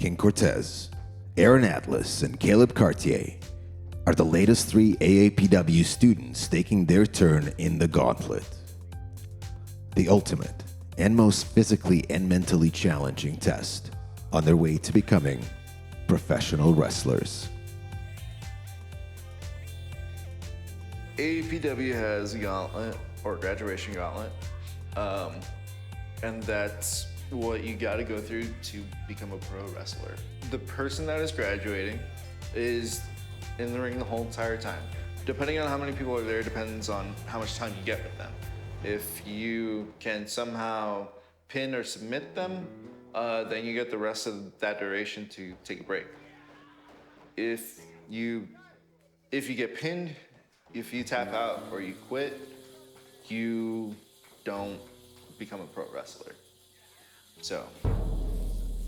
King Cortez, Aaron Atlas, and Caleb Cartier are the latest 3 AAPW students taking their turn in the Gauntlet. The ultimate and most physically and mentally challenging test on their way to becoming professional wrestlers. AAPW has a gauntlet, or graduation gauntlet, and that's what you gotta go through to become a pro wrestler. The person that is graduating is in the ring the whole entire time. Depending on how many people are there, depends on how much time you get with them. If you can somehow pin or submit them, then you get the rest of that duration to take a break. If you get pinned, if you tap out or you quit, you don't become a pro wrestler. So,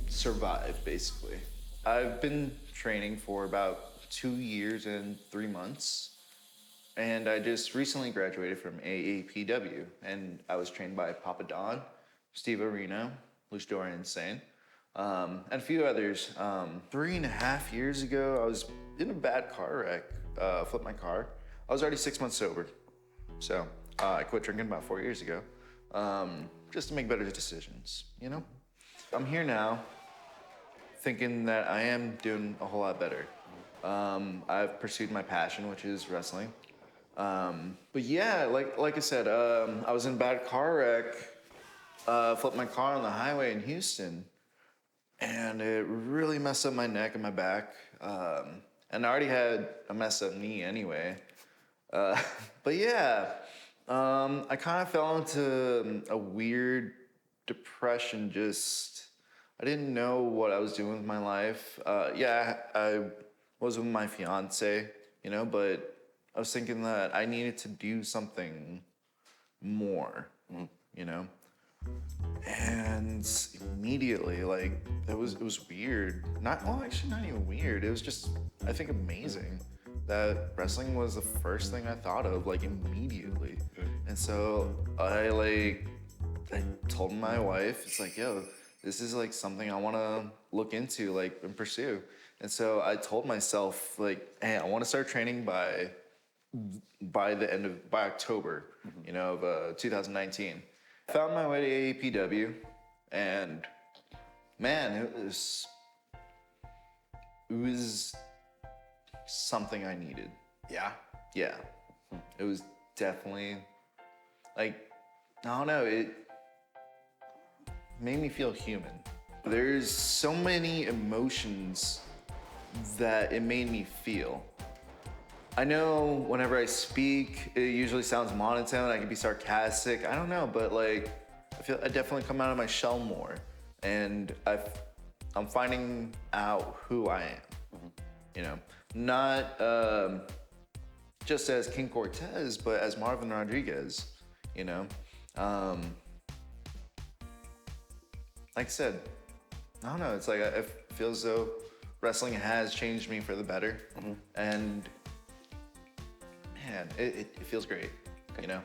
survive, basically. I've been training for about 2 years and 3 months, and I just recently graduated from AAPW, and I was trained by Papa Don, Steve Areno, Luchador Insane, and a few others. 3.5 years ago, I was in a bad car wreck, flipped my car. I was already 6 months sober, so I quit drinking about 4 years ago, just to make better decisions, you know? I'm here now, thinking that I am doing a whole lot better. I've pursued my passion, which is wrestling. But yeah, like I said, I was in a bad car wreck, flipped my car on the highway in Houston, and it really messed up my neck and my back. And I already had a messed up knee anyway. But yeah, I kind of fell into a weird depression. I didn't know what I was doing with my life. Yeah, I was with my fiance, you know, but I was thinking that I needed to do something more, you know? And immediately, like, it was weird. Actually not even weird. It was just, I think, amazing that wrestling was the first thing I thought of, like, immediately. And so I told my wife, it's like, yo, this is like something I want to look into, like, and pursue. And so I told myself, like, hey, I want to start training by October, you know, of 2019. I found my way to AAPW, and man, it was something I needed. Yeah? Yeah. It was definitely, like, I don't know, it made me feel human. There's so many emotions that it made me feel. I know whenever I speak, it usually sounds monotone, I can be sarcastic, I don't know, but like, I definitely come out of my shell more, and I'm finding out who I am, you know? Not just as King Cortez, but as Marvin Rodriguez, you know? Like I said, I don't know, it's like I feel as though wrestling has changed me for the better, and man, it feels great, you know?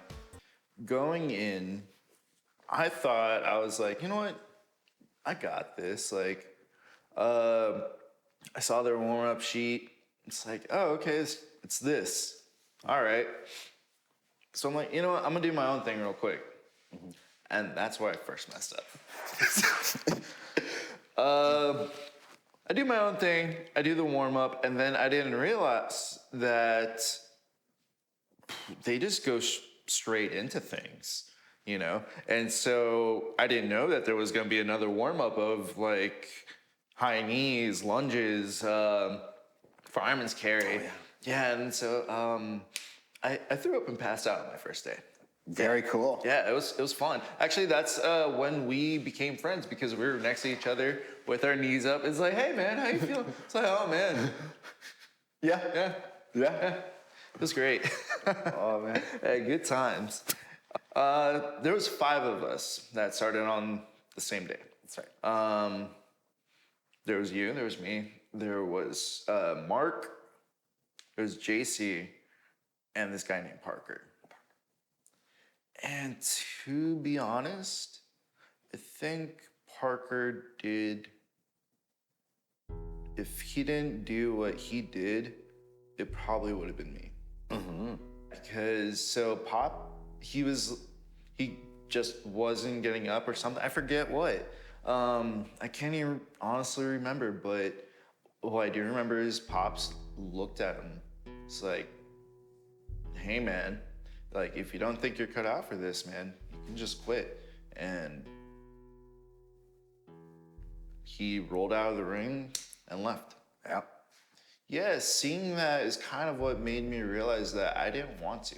Going in, I thought, I was like, you know what? I got this. Like, I saw their warm-up sheet. It's like, oh, okay, it's this. All right. So I'm like, you know what? I'm gonna do my own thing real quick. And that's where I first messed up. I do my own thing. I do the warm-up, and then I didn't realize that they just go straight into things, you know? And so I didn't know that there was gonna be another warm-up of like high knees, lunges, fireman's carry. Oh, yeah, and so I threw up and passed out on my first day. Very cool. Yeah, it was fun. Actually, that's when we became friends, because we were next to each other with our knees up. It's like, hey man, how you feeling? It's like, oh man. Yeah. It was great. Oh man. Hey, good times. There was 5 of us that started on the same day. That's right. There was you, there was me, there was Mark, there was JC, and this guy named Parker. And to be honest, I think Parker did if he didn't do what he did, it probably would have been me. Because so Pop, he just wasn't getting up or something. I forget what. I can't even honestly remember, but what I do remember is Pops looked at him. It's like, hey man, like if you don't think you're cut out for this, man, you can just quit. And he rolled out of the ring and left. Yep. Yeah, seeing that is kind of what made me realize that I didn't want to.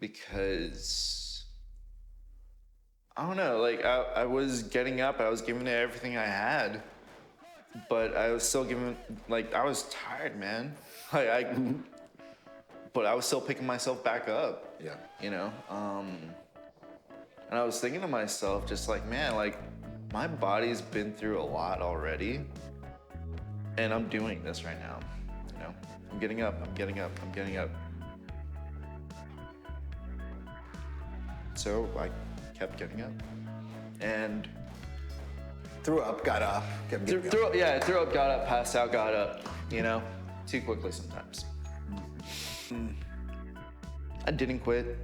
Because, I don't know, like I was getting up, I was giving it everything I had, but I was still giving, like I was tired, man. Like but I was still picking myself back up. Yeah. You know? And I was thinking to myself, just like, man, like my body's been through a lot already. And I'm doing this right now, you know? I'm getting up, I'm getting up, I'm getting up. So I kept getting up. And Threw up, got up, kept getting up. threw up, got up, passed out, got up, you know? Too quickly sometimes. I didn't quit.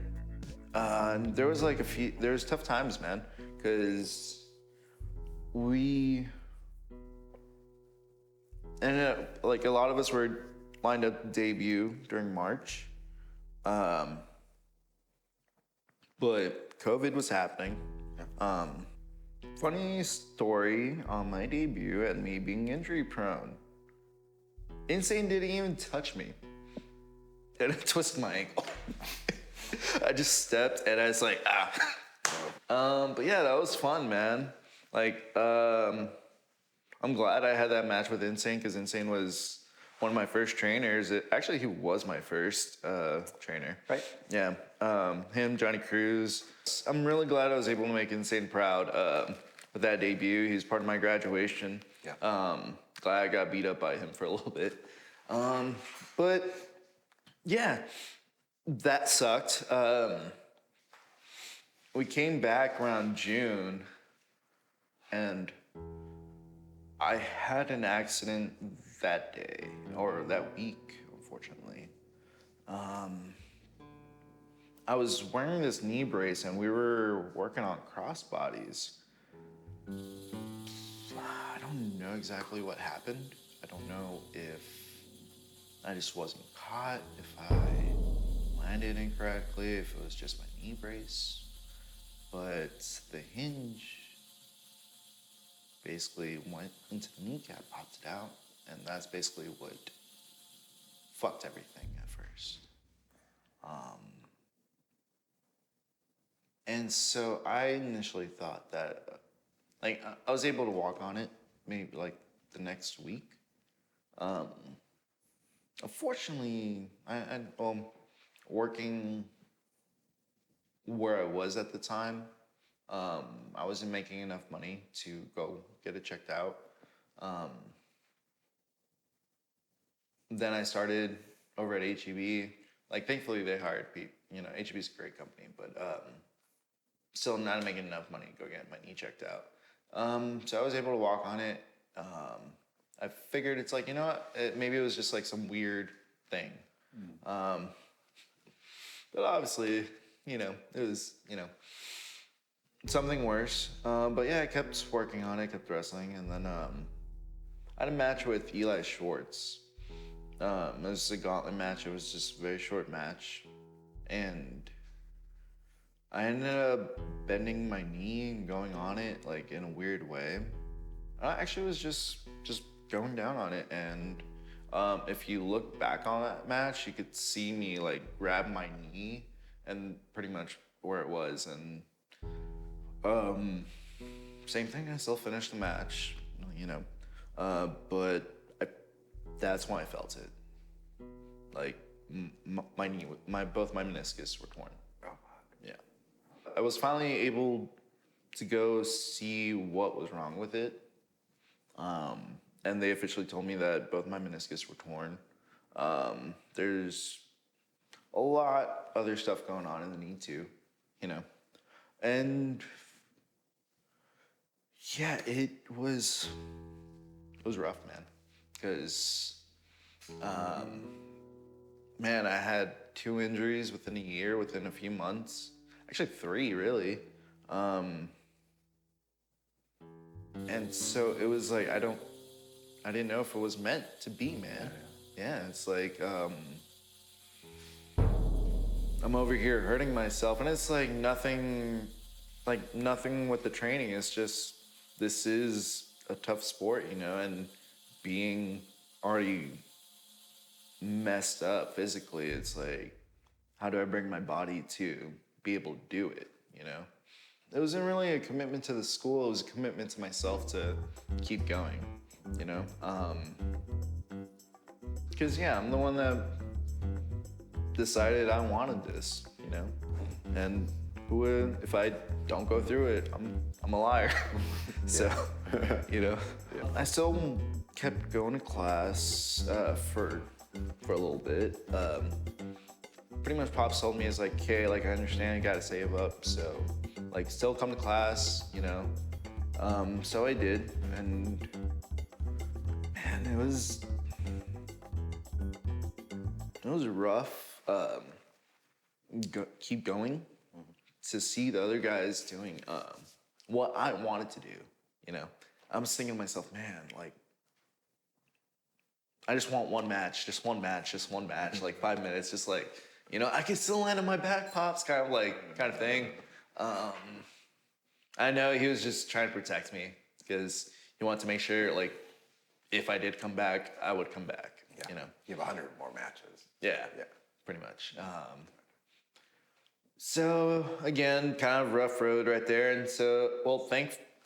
There was tough times, man, because we ended up, like a lot of us were lined up to debut during March. But COVID was happening. Funny story on my debut and me being injury prone. Insane didn't even touch me. And it twisted my ankle. I just stepped and I was like, but yeah, that was fun, man. Like, I'm glad I had that match with Insane because Insane was one of my first trainers. Actually, he was my first trainer. Right. Yeah. Him, Johnny Cruz. I'm really glad I was able to make Insane proud with that debut. He was part of my graduation. Yeah. Glad I got beat up by him for a little bit. But yeah, that sucked. We came back around June and I had an accident that day, or that week, unfortunately. I was wearing this knee brace and we were working on crossbodies. I don't know exactly what happened. I don't know if I just wasn't caught, if I landed incorrectly, if it was just my knee brace. But the hinge basically went into the kneecap, popped it out, and that's basically what fucked everything at first. And so I initially thought that, like, I was able to walk on it maybe like the next week. Unfortunately, working where I was at the time, I wasn't making enough money to go get it checked out. Then I started over at HEB. Like, thankfully, they hired people. You know, HEB's a great company, but still not making enough money to go get my knee checked out. So I was able to walk on it. I figured it's like, you know what? Maybe it was just like some weird thing. But obviously, you know, it was, you know, something worse. But yeah, I kept working on it, kept wrestling. And then I had a match with Eli Schwartz. It was a Gauntlet match. It was just a very short match. And I ended up bending my knee and going on it like in a weird way. I actually was just going down on it, and if you look back on that match, you could see me like grab my knee and pretty much where it was, and same thing. I still finished the match, you know, but that's when I felt it. Like my knee, both my meniscus were torn. Yeah. I was finally able to go see what was wrong with it. And they officially told me that both my meniscus were torn. There's a lot other stuff going on in the knee too, you know. And yeah, it was rough, man. because, man, I had 2 injuries within a year, within a few months. Actually, 3, really. And so it was like, I didn't know if it was meant to be, man. Yeah, it's like, I'm over here hurting myself, and it's like nothing with the training. It's just, this is a tough sport, you know, and being already messed up physically, it's like, how do I bring my body to be able to do it, you know? It wasn't really a commitment to the school, it was a commitment to myself to keep going, you know? Because, yeah, I'm the one that decided I wanted this, you know? And if I don't go through it, I'm a liar. So, you know? I still kept going to class for a little bit. Pretty much Pops told me, it's like, okay, like, I understand you gotta save up, so, like, still come to class, you know? So I did, and man, it was rough. Keep going to see the other guys doing what I wanted to do, you know? I was thinking to myself, man, like, I just want one match, like 5 minutes, just like, you know, I can still land on my back, Pops, kind of thing. I know he was just trying to protect me because he wanted to make sure, like, if I did come back, I would come back, you know? You have 100 more matches. Yeah, pretty much. So, again, kind of rough road right there. And so, well,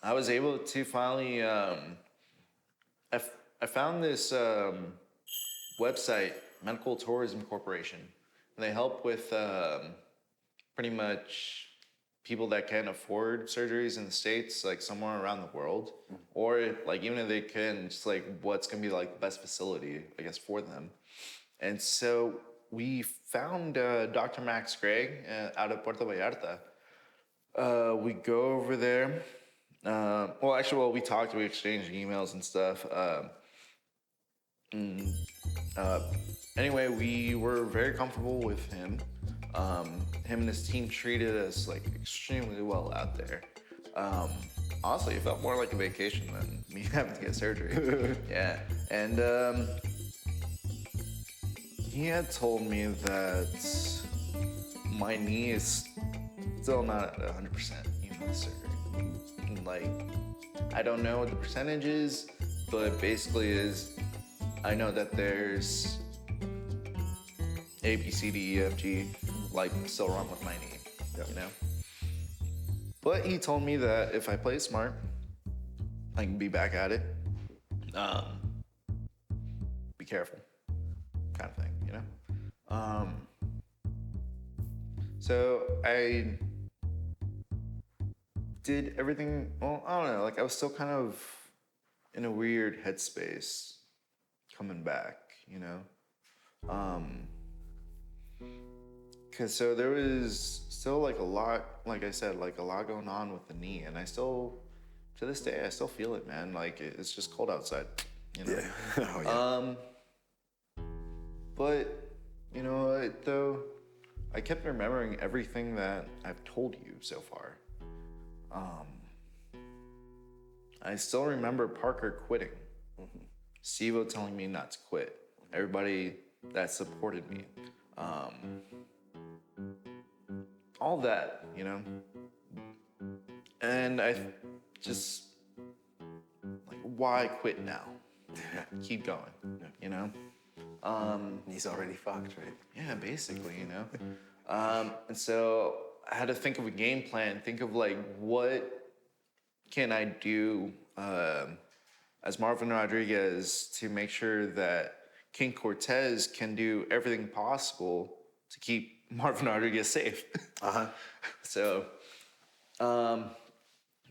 I was able to finally, I found this website, Medical Tourism Corporation. And they help with pretty much people that can afford surgeries in the States, like somewhere around the world. Or like even if they can, just like what's gonna be like the best facility, I guess, for them. And so we found Dr. Max Gregg out of Puerto Vallarta. We go over there. We talked, we exchanged emails and stuff. Anyway, we were very comfortable with him. Him and his team treated us like extremely well out there. Honestly, it felt more like a vacation than me having to get surgery. Yeah, and he had told me that my knee is still not at 100% even with surgery. And, like, I don't know what the percentage is, but basically is, I know that there's A, B, C, D, E, F, G, like, still wrong with my knee, you know? But he told me that if I play smart, I can be back at it. Be careful, kind of thing, you know? So I did everything, well, I don't know, like I was still kind of in a weird headspace coming back, you know? Cause so there was still like a lot, like I said, like a lot going on with the knee, and I still, to this day, I still feel it, man. Like it's just cold outside, you know? Yeah. Oh, yeah. But, you know, though, I kept remembering everything that I've told you so far. I still remember Parker quitting. Steve-O telling me not to quit. Everybody that supported me. All that, you know? And I just, like, why quit now? Keep going, you know? He's already fucked, right? Yeah, basically, you know? And so I had to think of a game plan, think of like, what can I do as Marvin Rodriguez to make sure that King Cortez can do everything possible to keep Marvin Rodriguez safe. So,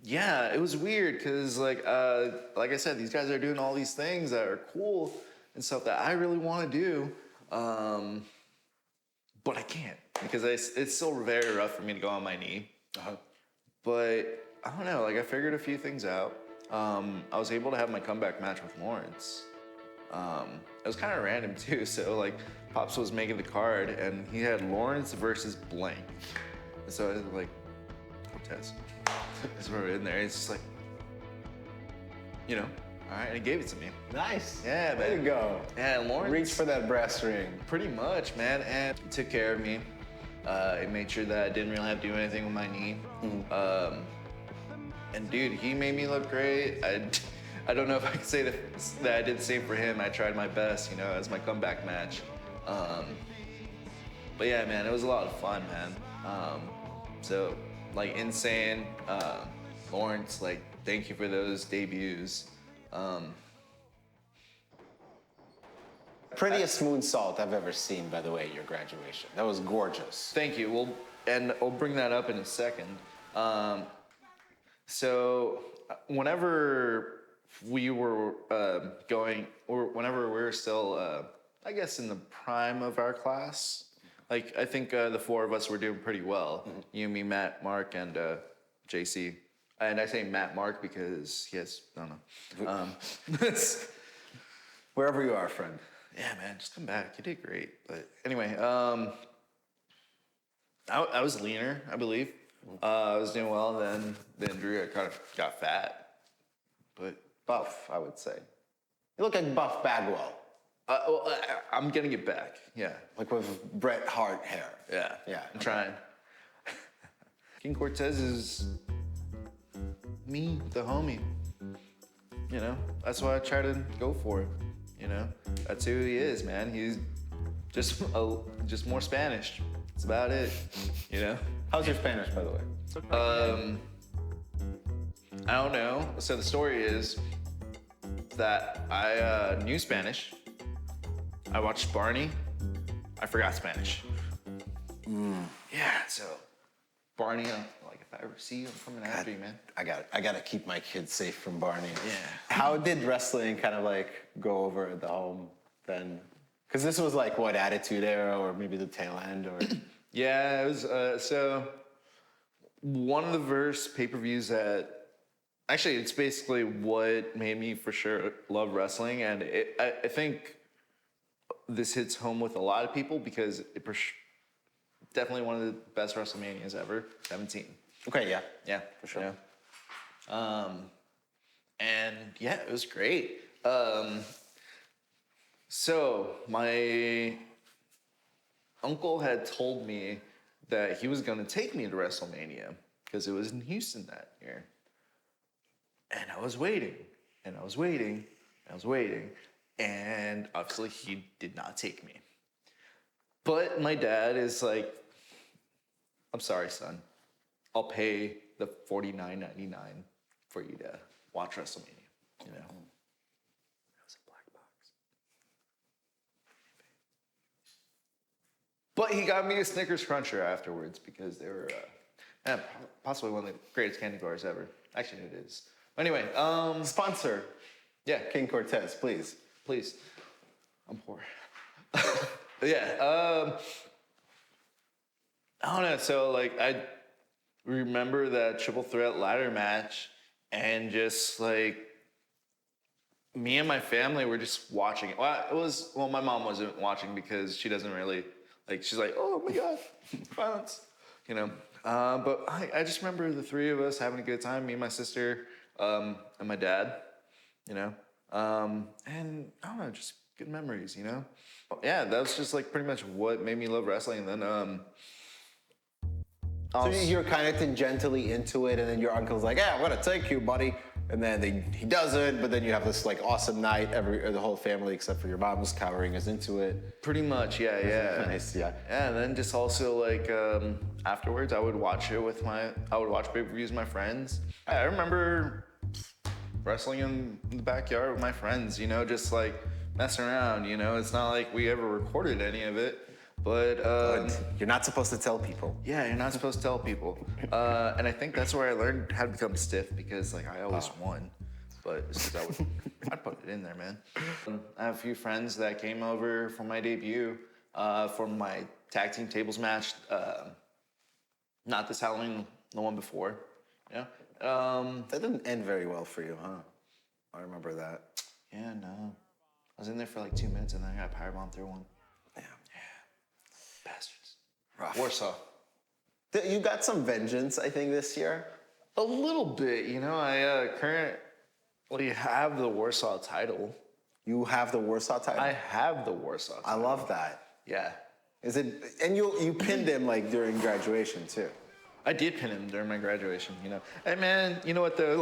yeah, it was weird because like I said, these guys are doing all these things that are cool and stuff that I really want to do, but I can't because it's still very rough for me to go on my knee. But I don't know, like I figured a few things out. I was able to have my comeback match with Lawrence. It was kind of random too. So like, Pops was making the card, and he had Lawrence versus blank. And so I was like, Cortez. That's where we're in there. It's just like, you know, all right, and he gave it to me. Nice. Yeah, man. There you go. Yeah, Lawrence. Reach for that brass ring. Pretty much, man. And he took care of me. He made sure that I didn't really have to do anything with my knee. And dude, he made me look great. I don't know if I can say that I did the same for him. I tried my best, you know, as my comeback match. But yeah, man, it was a lot of fun, man. So, like, Insane, Lawrence, like, thank you for those debuts. Prettiest moonsault I've ever seen, by the way, at your graduation. That was gorgeous. Thank you. Well, and I'll bring that up in a second. So, whenever we were whenever we were still, I guess, in the prime of our class, like, I think the four of us were doing pretty well. You, me, Matt, Mark, and JC. And I say Matt Mark because he has, I don't know. Wherever you are, friend. Yeah, man, just come back. You did great. But anyway, I was leaner, I believe. I was doing well, and then the injury, I kind of got fat. But Buff, I would say. You look like Buff Bagwell. well, I'm getting it back. Yeah, Like with Bret Hart hair. yeah, Yeah, I'm trying. King Cortez is me, the homie. You know, that's why I try to go for it. You know, that's who he is, man. He's just more Spanish. That's about it. You know. How's your Spanish, by the way? I don't know. So the story is that I knew Spanish. I watched Barney. I forgot Spanish. Yeah. So Barney, like, if I ever see you, I'm coming after you, man. I gotta keep my kids safe from Barney. Yeah. How did wrestling kind of like go over at the home then? Because this was like what, Attitude Era or maybe the tail end or? Yeah, it was. So one of the first pay-per-views that actually it's basically what made me for sure love wrestling, and I think this hits home with a lot of people because definitely one of the best WrestleManias ever. 17. Okay, yeah. Yeah, For sure. Yeah. And yeah, it was great. So my uncle had told me that he was going to take me to WrestleMania because it was in Houston that year. And I was waiting, and I was waiting, and I was waiting, and obviously he did not take me. But my dad is like, I'm sorry, son. I'll pay the $49.99 for you to watch WrestleMania, you know? It was a black box. But he got me a Snickers Cruncher afterwards because they were possibly one of the greatest candy bars ever. Actually, it is. Anyway, Sponsor yeah, King Cortez, please. please. I'm poor. Yeah, I don't know. So, like, I remember that triple threat ladder match, and just like me and my family were just watching it. Well, my mom wasn't watching because she doesn't really like. She's like, oh my god, violence, you know. But I just remember the three of us having a good time. Me and my sister, and my dad, you know. And I don't know, just good memories, you know. Yeah, that was just like pretty much what made me love wrestling. And then So you're kind of tangentially into it, and then your uncle's like, "Yeah, I'm gonna take you, buddy." And then he does it, but then you have this like awesome night. The whole family, except for your mom, was cowering is into it. pretty much, yeah. Nice, yeah. Yeah, and then just also like afterwards, I would watch pay-per-views with my friends. I remember wrestling in the backyard with my friends, you know, just like messing around, you know. It's not like we ever recorded any of it, but You're not supposed to tell people. yeah, you're not supposed to tell people. And I think that's where I learned how to become stiff because like I always won, but it's just I'd put it in there, man. I have a few friends that came over for my debut for my tag team tables match. Not this Halloween, the one before, you know. That didn't end very well for you, huh? I remember that. Yeah, no. I was in there for like 2 minutes and then I got powerbombed through one. Damn. Bastards. Rough. Warsaw. You got some vengeance, I think, this year. A little bit, you know. I currently have the Warsaw title. You have the Warsaw title. I have the Warsaw title. I love that. Yeah. Is it? And you pinned him like during graduation too. I did pin him during my graduation, you know. And man, you know what though?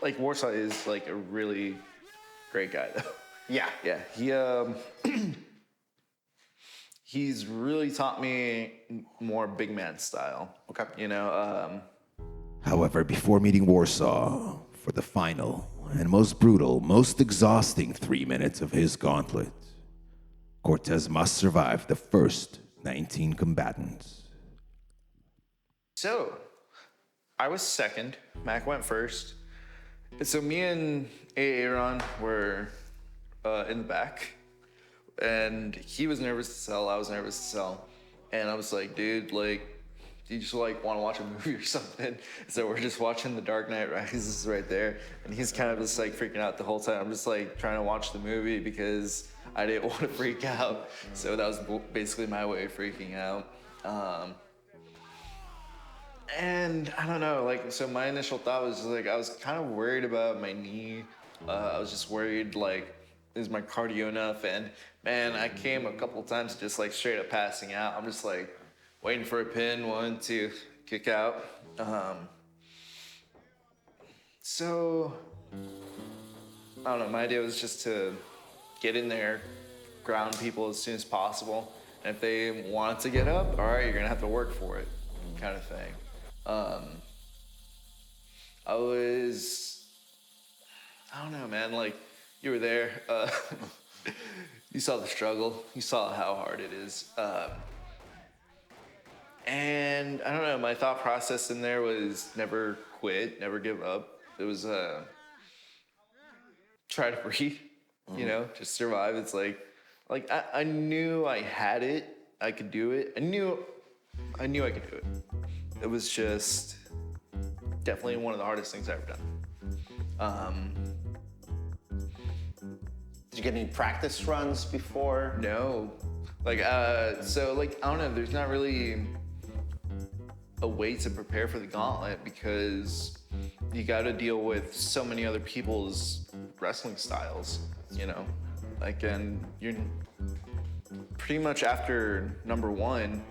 Like Warsaw is like a really great guy though. Yeah. Yeah. He's really taught me more big man style. Okay. You know, However, before meeting Warsaw for the final and most brutal, most exhausting 3 minutes of his gauntlet, Cortez must survive the first 19 combatants. so I was second. Mac went first. And so me and Aaron were in the back. And he was nervous to sell. I was nervous to sell. And I was like, dude, like, do you just like want to watch a movie or something? So we're just watching The Dark Knight Rises right there. And he's kind of just like freaking out the whole time. I'm just like trying to watch the movie because I didn't want to freak out. So that was basically my way of freaking out. And I don't know, like, so my initial thought was just like, I was kind of worried about my knee. I was just worried, like, is my cardio enough? And man, I came a couple times just like straight up passing out. I'm just like waiting for a pin, 1, 2, kick out. So I don't know, my idea was just to get in there, ground people as soon as possible. And if they wanted to get up, all right, you're gonna have to work for it, kind of thing. I don't know, man, like, you were there. You saw the struggle. You saw how hard it is. And I don't know, my thought process in there was never quit, never give up. It was try to breathe, you know, just survive. It's like I knew I had it. I could do it. I knew I could do it. It was just definitely one of the hardest things I've ever done. Did you get any practice runs before? No. Like, so, like, I don't know, there's not really a way to prepare for the gauntlet because you gotta deal with so many other people's wrestling styles, you know? Like, and you're pretty much after number 1,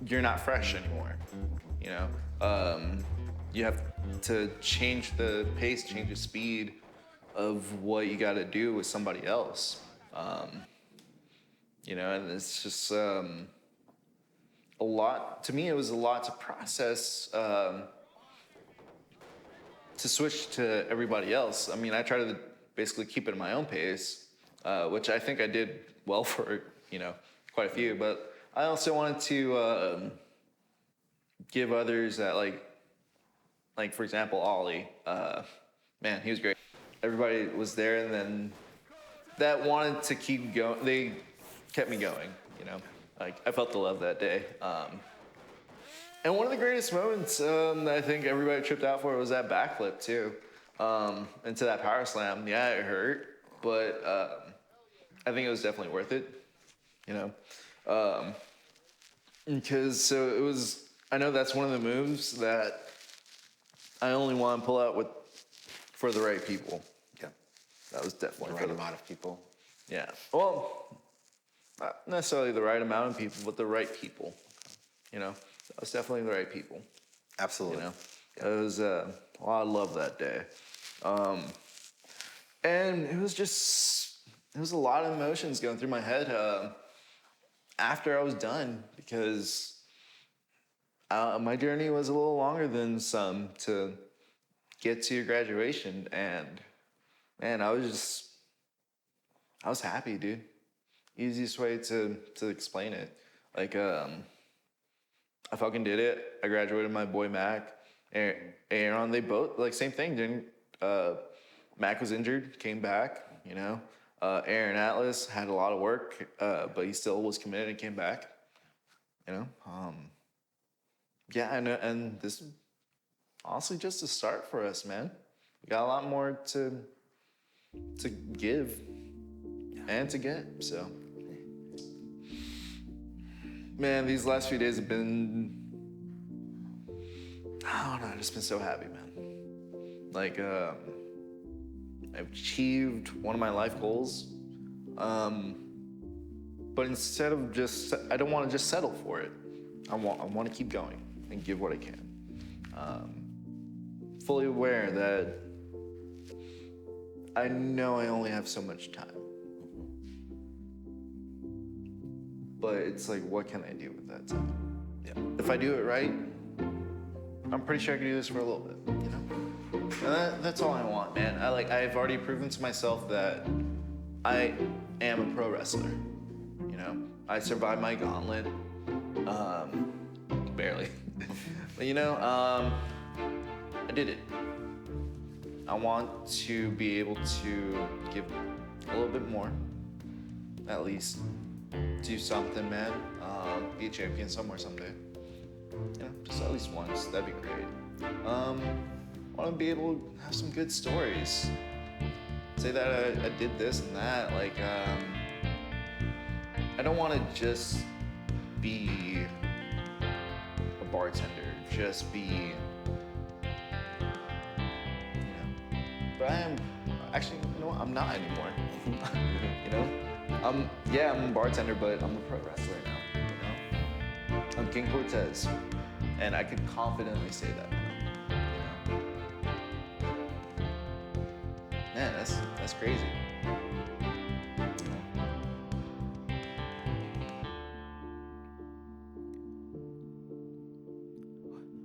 you're not fresh anymore, you know? You have to change the pace, change the speed of what you got to do with somebody else, you know, and it's just a lot. To me, it was a lot to process, to switch to everybody else. I mean, I try to basically keep it at my own pace, which I think I did well for, you know, quite a few. But I also wanted to give others that, like for example, Ollie. Man, he was great. Everybody was there, and then that wanted to keep going. They kept me going, you know. Like, I felt the love that day. And one of the greatest moments that I think everybody tripped out for was that backflip too, into that power slam. Yeah, it hurt, but I think it was definitely worth it, you know. Because so it was. I know that's one of the moves that I only want to pull out for the right people. Yeah. That was definitely The right amount of people. Yeah. Well, not necessarily the right amount of people, but the right people. You know, that was definitely the right people. Absolutely. You know, it was. Well, I love that day, and it was just. It was a lot of emotions going through my head after I was done because my journey was a little longer than some to get to your graduation, and man, I was happy, dude. Easiest way to explain it. Like, I fucking did it. I graduated my boy Mac, Aaron. They both, like, same thing. Mac was injured, came back, you know. Aaron Atlas had a lot of work, but he still was committed and came back, you know. Yeah, and this honestly just a start for us, man. We got a lot more to give. and to get. So, man, these last few days have been, I don't know, I've just been so happy, man. Like, I've achieved one of my life goals, but instead of just, I don't want to just settle for it. I want to keep going and give what I can. Fully aware that I know I only have so much time. But it's like, what can I do with that time? Yeah. If I do it right, I'm pretty sure I can do this for a little bit, you know? And that's all I want, man. I've already proven to myself that I am a pro wrestler, you know? I survived my gauntlet, barely. But you know, I did it. I want to be able to give a little bit more, at least. Do something, man. Be a champion somewhere someday. You know, just at least once. That'd be great. I want to be able to have some good stories. Say that I did this and that. Like, I don't want to just be a bartender. Just be, but I am, actually, you know what, I'm not anymore, you know? I'm a bartender, but I'm a pro wrestler now, you know? I'm King Cortez, and I could confidently say that now, you know? Man, that's crazy.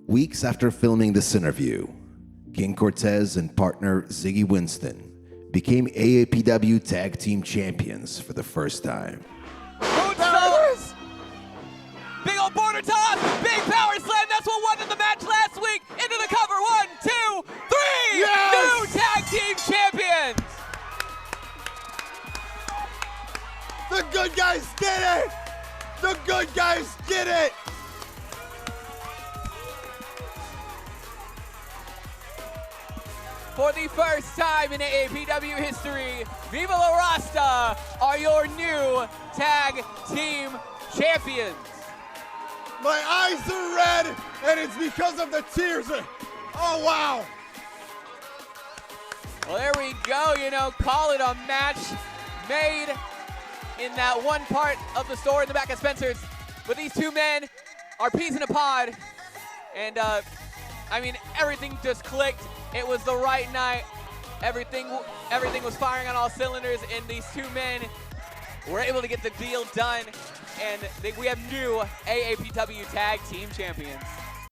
Weeks after filming this interview, King Cortez and partner Ziggy Winston became AAPW Tag Team Champions for the first time. Moonsaulters! Big old border toss! Big power slam! That's what won in the match last week! Into the cover! 1, 2, 3! Yes! New Tag Team Champions! The good guys did it! The good guys did it! For the first time in AAPW history, Viva La Rasta are your new Tag Team Champions. My eyes are red, and it's because of the tears. Oh, wow. Well, there we go, you know, call it a match made in that one part of the store in the back of Spencer's. But these two men are peas in a pod, and I mean, everything just clicked. It was the right night. Everything was firing on all cylinders, and these two men were able to get the deal done, and we have new AAPW Tag Team Champions.